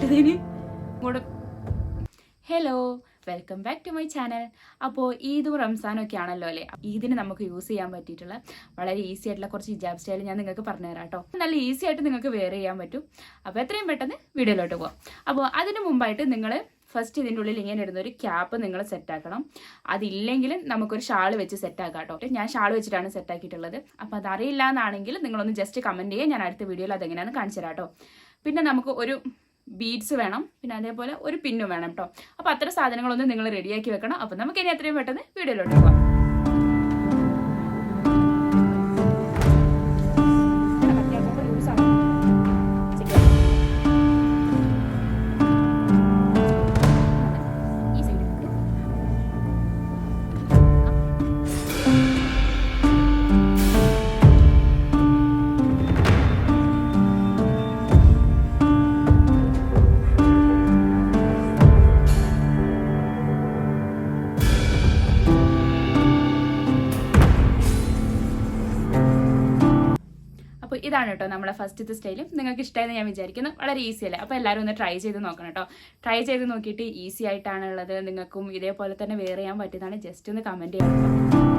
എടുത്തതിന് കൂടെ. Hello, welcome back to my channel. അപ്പോൾ ഈദും റംസാനും ഒക്കെ ആണല്ലോ അല്ലേ. ഈദിന് നമുക്ക് യൂസ് ചെയ്യാൻ പറ്റിയിട്ടുള്ള വളരെ ഈസി ആയിട്ടുള്ള കുറച്ച് ഹിജാബ് സ്റ്റൈൽ ഞാൻ നിങ്ങൾക്ക് പറഞ്ഞുതരാം കേട്ടോ. നല്ല ഈസി ആയിട്ട് നിങ്ങൾക്ക് വെയർ ചെയ്യാൻ പറ്റും. അപ്പോൾ എത്രയും പെട്ടെന്ന് വീഡിയോയിലോട്ട് പോകാം. അപ്പോൾ അതിന് മുമ്പായിട്ട് നിങ്ങൾ ഫസ്റ്റ് ഇതിൻ്റെ ഉള്ളിൽ ഇങ്ങനെ ഇടുന്ന ഒരു ക്യാപ്പ് നിങ്ങൾ സെറ്റാക്കണം. അതില്ലെങ്കിൽ നമുക്കൊരു ഷാൾ വെച്ച് സെറ്റാക്കാം കേട്ടോ. ഞാൻ ഷാൾ വെച്ചിട്ടാണ് സെറ്റാക്കിയിട്ടുള്ളത്. അപ്പോൾ അതറിയില്ല എന്നാണെങ്കിൽ നിങ്ങളൊന്ന് ജസ്റ്റ് കമൻറ്റ് ചെയ്യുക. ഞാൻ അടുത്ത വീഡിയോയിൽ അതെങ്ങനെയാണെന്ന് കാണിച്ചു തരാം കേട്ടോ. പിന്നെ നമുക്ക് ഒരു ബീഡ്സ് വേണം, പിന്നെ അതേപോലെ ഒരു പിന്നും വേണം കേട്ടോ. അപ്പോൾ അത്ര സാധനങ്ങളൊന്നും നിങ്ങൾ റെഡിയാക്കി വെക്കണം. അപ്പോൾ നമുക്ക് ഇനി എത്രയും പെട്ടെന്ന് വീഡിയോയിലോട്ട് പോകാം. അപ്പോൾ ഇതാണ് കേട്ടോ നമ്മുടെ ഫസ്റ്റത്തെ സ്റ്റൈലും. നിങ്ങൾക്ക് ഇഷ്ടമായെന്ന് ഞാൻ വിചാരിക്കുന്നു. വളരെ ഈസി അല്ലേ. അപ്പോൾ എല്ലാവരും ഒന്ന് ട്രൈ ചെയ്ത് നോക്കണം കേട്ടോ. ട്രൈ ചെയ്ത് നോക്കിയിട്ട് ഈസി ആയിട്ടാണുള്ളത്, നിങ്ങൾക്കും ഇതേപോലെ തന്നെ വെയർ ചെയ്യാൻ പറ്റിയതാണ്, ജസ്റ്റ് ഒന്ന് കമൻറ്റ് ചെയ്യണം.